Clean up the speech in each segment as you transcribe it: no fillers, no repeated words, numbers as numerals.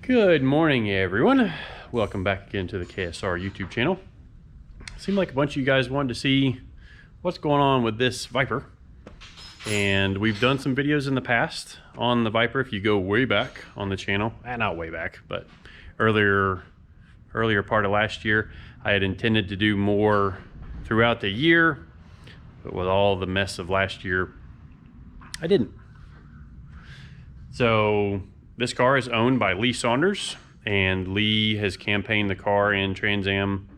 Good morning, everyone. Welcome back again to the KSR YouTube channel. Seemed like a bunch of you guys wanted to see what's going on with this Viper. And we've done some videos in the past on the Viper. If you go way back on the channel, not way back, but earlier part of last year, I had intended to do more throughout the year, but with all the mess of last year, I didn't. So this car is owned by Lee Saunders, and Lee has campaigned the car in Trans Am.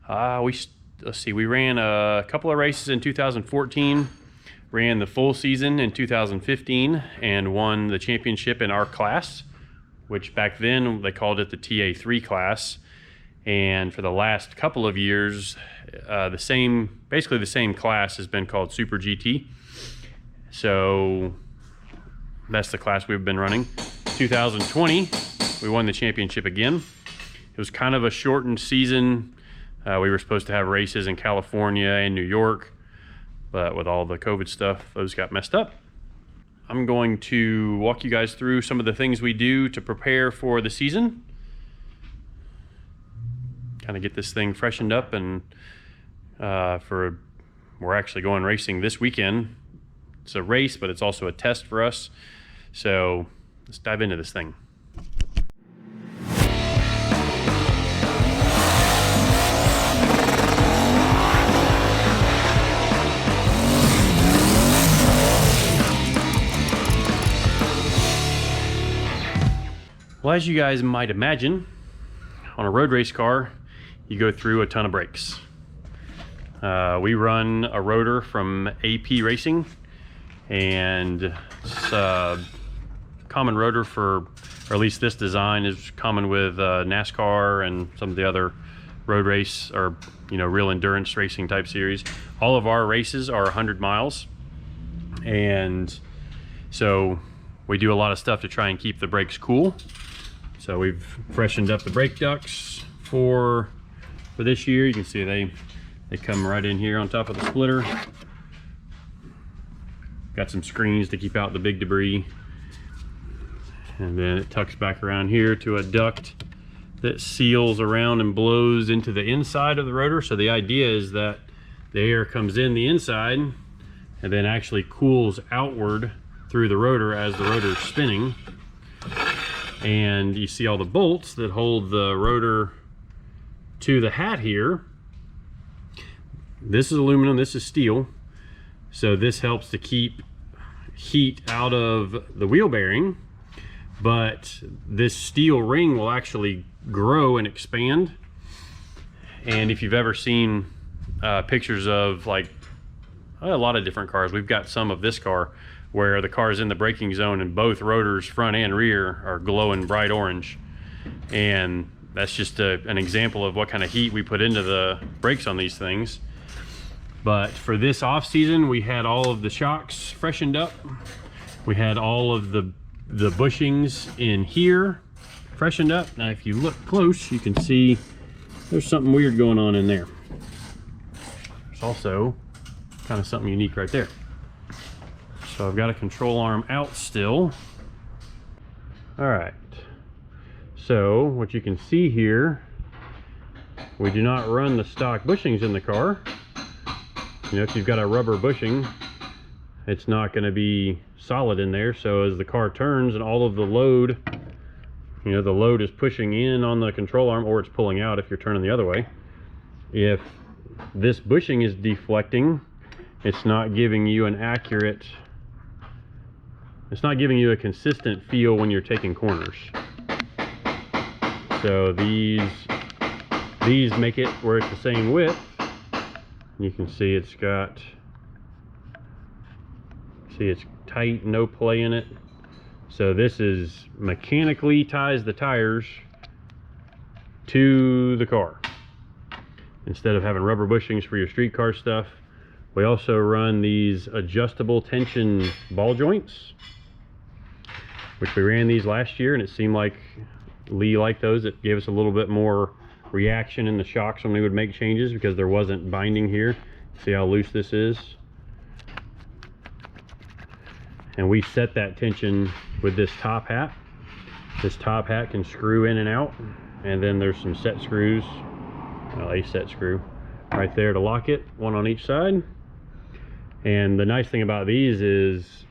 We ran a couple of races in 2014, ran the full season in 2015, and won the championship in our class, which back then they called it the TA3 class. And for the last couple of years, basically the same class has been called Super GT. So that's the class we've been running. 2020, we won the championship again. It was kind of a shortened season. We were supposed to have races in California and New York, but with all the COVID stuff, those got messed up. I'm going to walk you guys through some of the things we do to prepare for the season. Kind of get this thing freshened up, and we're actually going racing this weekend. It's a race, but it's also a test for us. So let's dive into this thing. Well, as you guys might imagine, on a road race car, you go through a ton of brakes. We run a rotor from AP Racing, and it's a common rotor for, or at least this design is common with NASCAR and some of the other road race or real endurance racing type series. All of our races are 100 miles, and so we do a lot of stuff to try and keep the brakes cool. So we've freshened up the brake ducts for this year. You can see they come right in here on top of the splitter. Got some screens to keep out the big debris. And then it tucks back around here to a duct that seals around and blows into the inside of the rotor. So the idea is that the air comes in the inside and then actually cools outward through the rotor as the rotor is spinning. And you see all the bolts that hold the rotor to the hat here. This is aluminum, this is steel. So this helps to keep heat out of the wheel bearing, but this steel ring will actually grow and expand. And if you've ever seen pictures of like a lot of different cars, we've got some of this car where the car is in the braking zone and both rotors, front and rear, are glowing bright orange. And that's just an example of what kind of heat we put into the brakes on these things. But for this off season, we had all of the shocks freshened up. We had all of the bushings in here freshened up. Now, if you look close, you can see there's something weird going on in there. There's also kind of something unique right there. So I've got a control arm out still. All right. So what you can see here, we do not run the stock bushings in the car. If you've got a rubber bushing, it's not going to be solid in there. So as the car turns and all of the load, the load is pushing in on the control arm, or it's pulling out if you're turning the other way. If this bushing is deflecting, it's not giving you a consistent feel when you're taking corners. So these make it where it's the same width. You can see it's tight, no play in it. So this is mechanically ties the tires to the car. Instead of having rubber bushings for your street car stuff, we also run these adjustable tension ball joints, which we ran these last year, and it seemed like Lee liked those. It gave us a little bit more reaction in the shocks when we would make changes because there wasn't binding here. See how loose this is? And we set that tension with this top hat. This top hat can screw in and out, and then there's some set screws, well, a set screw right there to lock it, one on each side. And the nice thing about these is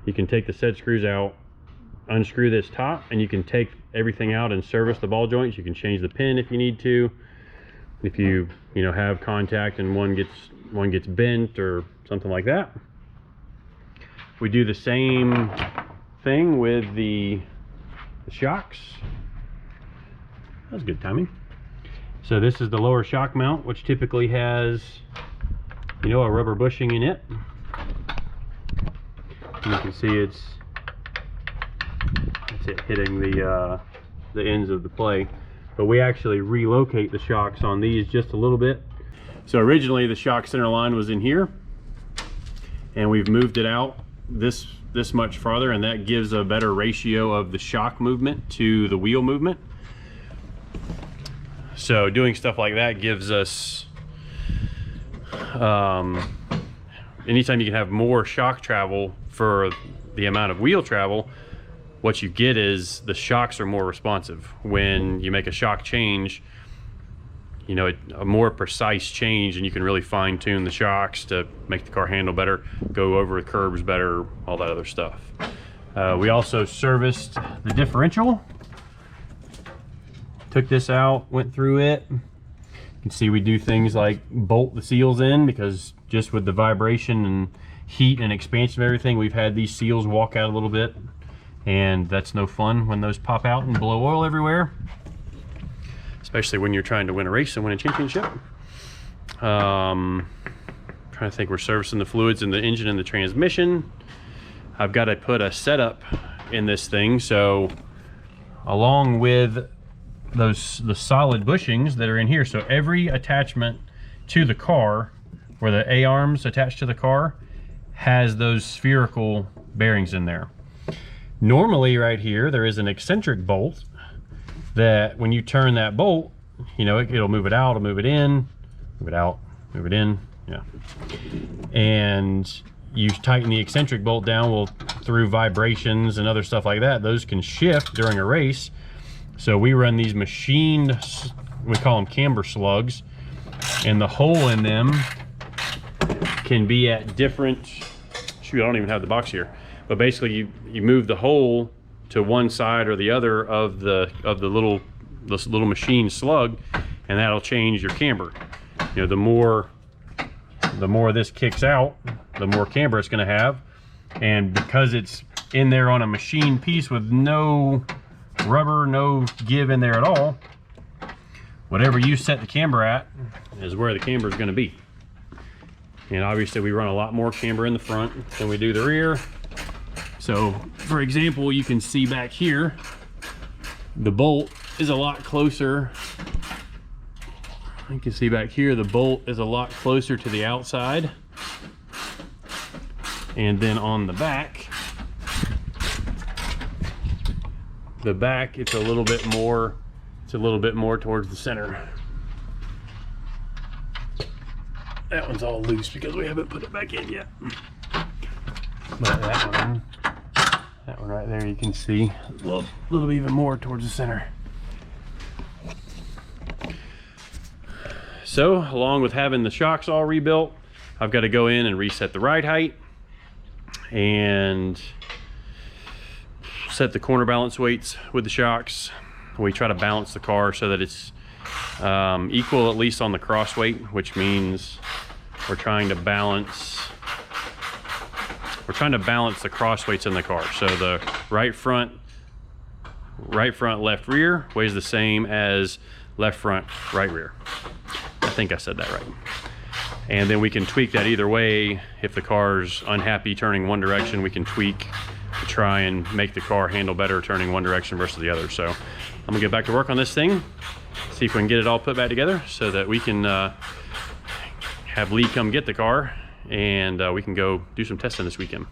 you can take the set screws out, unscrew this top, and you can take everything out and service the ball joints. You can change the pin if you need to. If you have contact and one gets bent or something like that. We do the same thing with the shocks. That was good timing. So this is the lower shock mount, which typically has a rubber bushing in it. And you can see that's it hitting the ends of the play. But we actually relocate the shocks on these just a little bit. So originally the shock center line was in here, and we've moved it out this much farther, and that gives a better ratio of the shock movement to the wheel movement. So doing stuff like that gives us anytime you can have more shock travel for the amount of wheel travel, what you get is the shocks are more responsive. When you make a shock change, a more precise change, and you can really fine tune the shocks to make the car handle better, go over the curbs better, all that other stuff. We also serviced the differential. Took this out, went through it. You can see we do things like bolt the seals in, because just with the vibration and heat and expansion of everything, we've had these seals walk out a little bit, and that's no fun when those pop out and blow oil everywhere, especially when you're trying to win a race and win a championship. Trying to think, we're servicing the fluids in the engine and the transmission. I've got to put a setup in this thing, so along with the solid bushings that are in here, so every attachment to the car where the A-arms attached to the car has those spherical bearings in there. Normally right here there is an eccentric bolt that when you turn that bolt, it'll move it out, it'll move it in, move it out, move it in, yeah. And you tighten the eccentric bolt down, well, through vibrations and other stuff like that, those can shift during a race. So we run these machined, we call them camber slugs, and the hole in them can be at different, shoot, I don't even have the box here, but basically you move the hole to one side or the other of this little machine slug, and that'll change your camber. The more this kicks out, the more camber it's going to have. And because it's in there on a machine piece with no rubber, no give in there at all, whatever you set the camber at is where the camber is going to be. And obviously we run a lot more camber in the front than we do the rear. So for example, you can see back here, the bolt is a lot closer. You can see back here, the bolt is a lot closer to the outside. And then on the back, it's a little bit more towards the center. That one's all loose because we haven't put it back in yet. But that one right there, you can see a little even more towards the center. So along with having the shocks all rebuilt, I've got to go in and reset the ride height and set the corner balance weights with the shocks. We try to balance the car so that it's equal, at least on the cross weight, which means we're trying to balance the cross weights in the car. So the right front, left rear weighs the same as left front, right rear. I think I said that right. And then we can tweak that either way. If the car's unhappy turning one direction, we can tweak to try and make the car handle better turning one direction versus the other. So I'm gonna get back to work on this thing, see if we can get it all put back together so that we can have Lee come get the car, and we can go do some testing this weekend.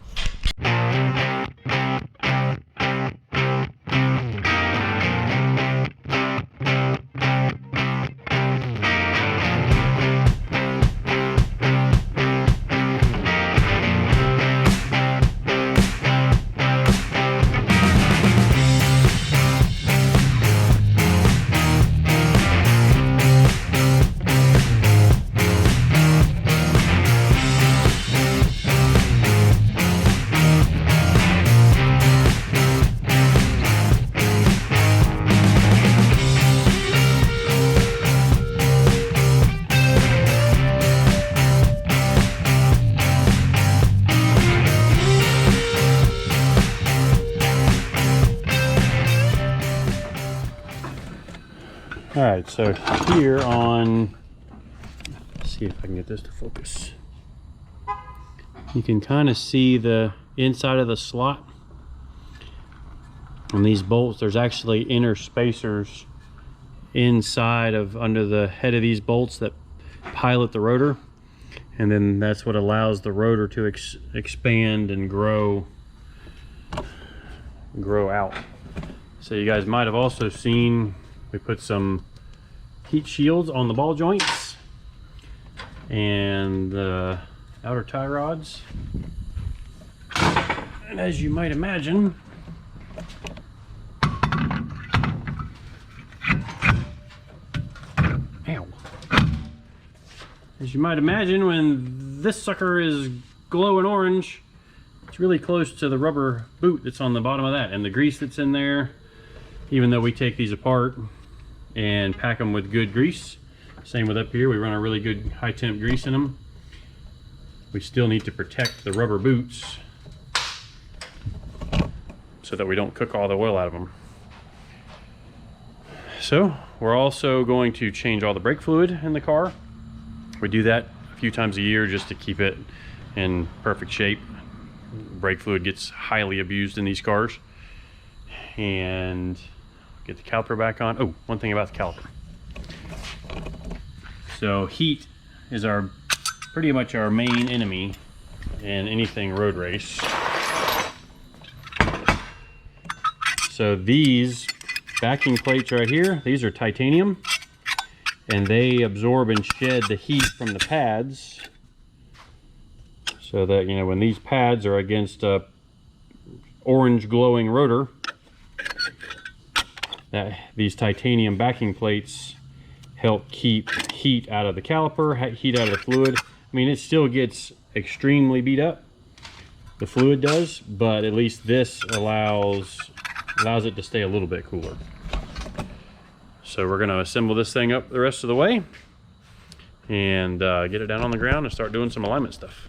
All right, so here on, let's see if I can get this to focus. You can kind of see the inside of the slot. On these bolts, there's actually inner spacers inside of under the head of these bolts that pilot the rotor, and then that's what allows the rotor to expand and grow out. So you guys might have also seen we put some heat shields on the ball joints and the outer tie rods, and as you might imagine, when this sucker is glowing orange, it's really close to the rubber boot that's on the bottom of that and the grease that's in there. Even though we take these apart and pack them with good grease, same with up here, we run a really good high temp grease in them, we still need to protect the rubber boots so that we don't cook all the oil out of them. So we're also going to change all the brake fluid in the car. We do that a few times a year just to keep it in perfect shape. Brake fluid gets highly abused in these cars. And get the caliper back on. Oh, one thing about the caliper. So heat is pretty much our main enemy in anything road race. So these backing plates right here, these are titanium, and they absorb and shed the heat from the pads, so that, you know, when these pads are against a orange glowing rotor, that these titanium backing plates help keep heat out of the caliper, heat out of the fluid. I mean, it still gets extremely beat up, the fluid does, but at least this allows it to stay a little bit cooler. So we're going to assemble this thing up the rest of the way and get it down on the ground and start doing some alignment stuff.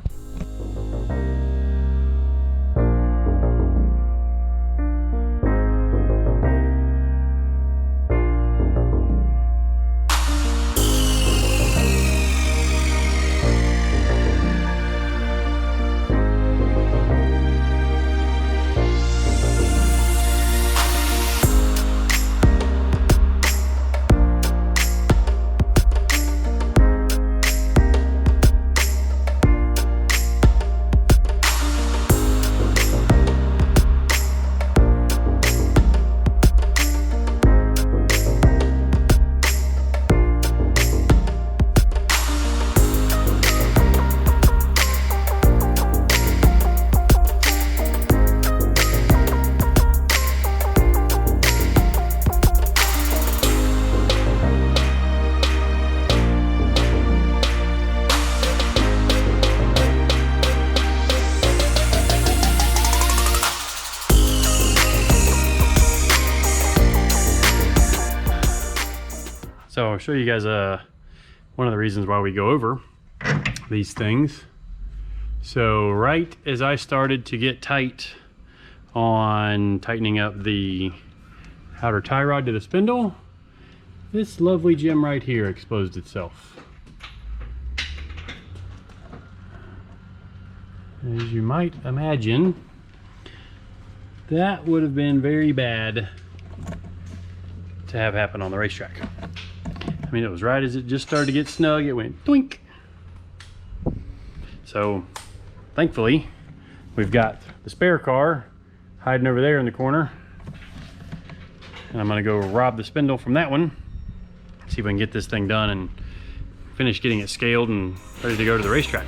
So I'll show you guys one of the reasons why we go over these things. So right as I started to get tight on tightening up the outer tie rod to the spindle, this lovely gem right here exposed itself. As you might imagine, that would have been very bad to have happen on the racetrack. I mean, it was right as it just started to get snug, it went doink. So thankfully we've got the spare car hiding over there in the corner, and I'm gonna go rob the spindle from that one, see if I can get this thing done and finish getting it scaled and ready to go to the racetrack.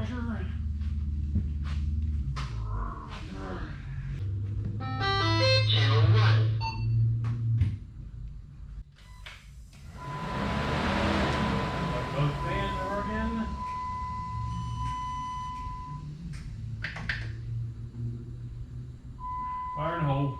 pressure. Channel 1. Both fans are working. Fire and hold.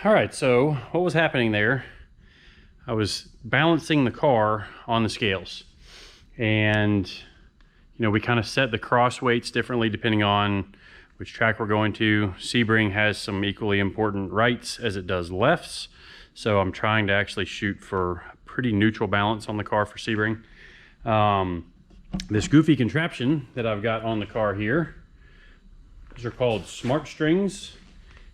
All right, so what was happening there? I was balancing the car on the scales, and you know, we kind of set the cross weights differently depending on which track we're going to. Sebring has some equally important rights as it does lefts, so I'm trying to actually shoot for a pretty neutral balance on the car for Sebring. This goofy contraption that I've got on the car here, these are called smart strings,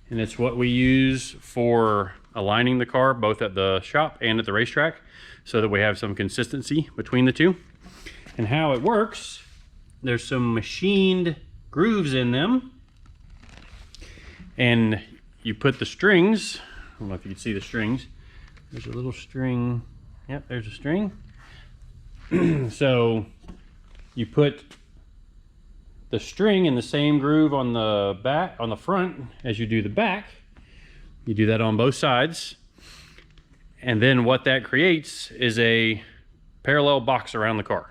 and it's what we use for aligning the car both at the shop and at the racetrack so that we have some consistency between the two. And how it works, there's some machined grooves in them, and you put the strings, I don't know if you can see the strings, there's a little string, yep, there's a string. So you put the string in the same groove on the back, on the front as you do the back. You do that on both sides, and then what that creates is a parallel box around the car.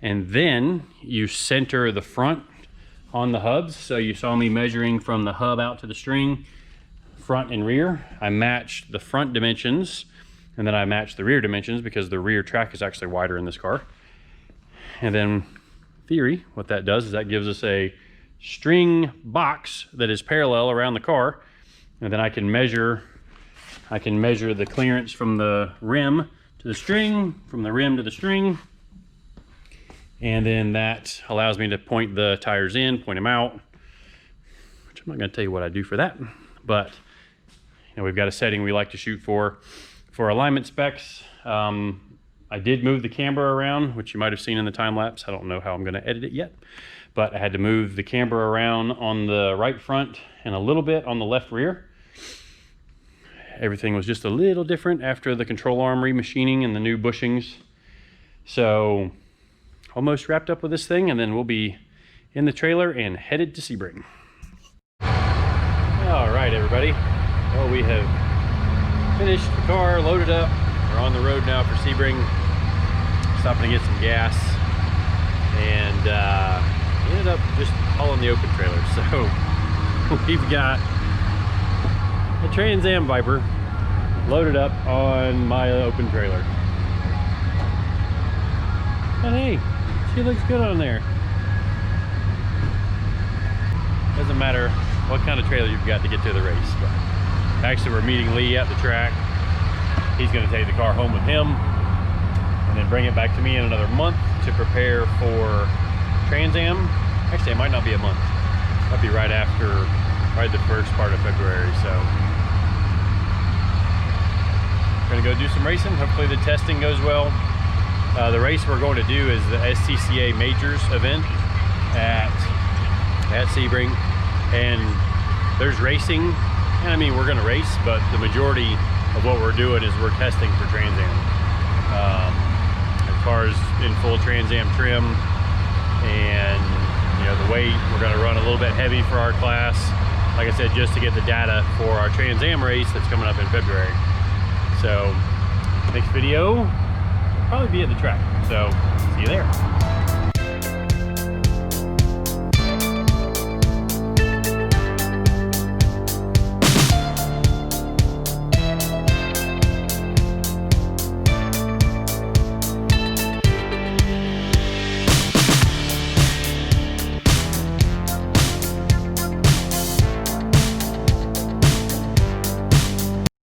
And then you center the front on the hubs. So you saw me measuring from the hub out to the string, front and rear. I matched the front dimensions, and then I matched the rear dimensions because the rear track is actually wider in this car. And then theory, what that does is that gives us a string box that is parallel around the car, and then I can measure the clearance from the rim to the string, from the rim to the string, and then that allows me to point the tires in, point them out, which I'm not going to tell you what I do for that, but you know, we've got a setting we like to shoot for alignment specs. I did move the camber around, which you might have seen in the time lapse. I don't know how I'm going to edit it yet, but I had to move the camber around on the right front and a little bit on the left rear. Everything was just a little different after the control arm remachining and the new bushings. So almost wrapped up with this thing, and then we'll be in the trailer and headed to Sebring. All right, everybody. Well, we have finished the car, loaded up. We're on the road now for Sebring. Stopping to get some gas, and ended up just hauling the open trailer. So we've got a Trans Am Viper loaded up on my open trailer. And hey, she looks good on there. Doesn't matter what kind of trailer you've got to get to the race. But actually, we're meeting Lee at the track. He's going to take the car home with him and then bring it back to me in another month to prepare for Trans Am. Actually, it might not be a month. That'd be right the first part of February. So we're going to go do some racing. Hopefully the testing goes well. The race we're going to do is the SCCA Majors event at Sebring, and there's racing, and I mean, we're going to race, but the majority of what we're doing is we're testing for Trans Am. The car's in full Trans Am trim, and you know, the weight, we're going to run a little bit heavy for our class, like I said, just to get the data for our Trans Am race that's coming up in February. So next video will probably be at the track, so see you there.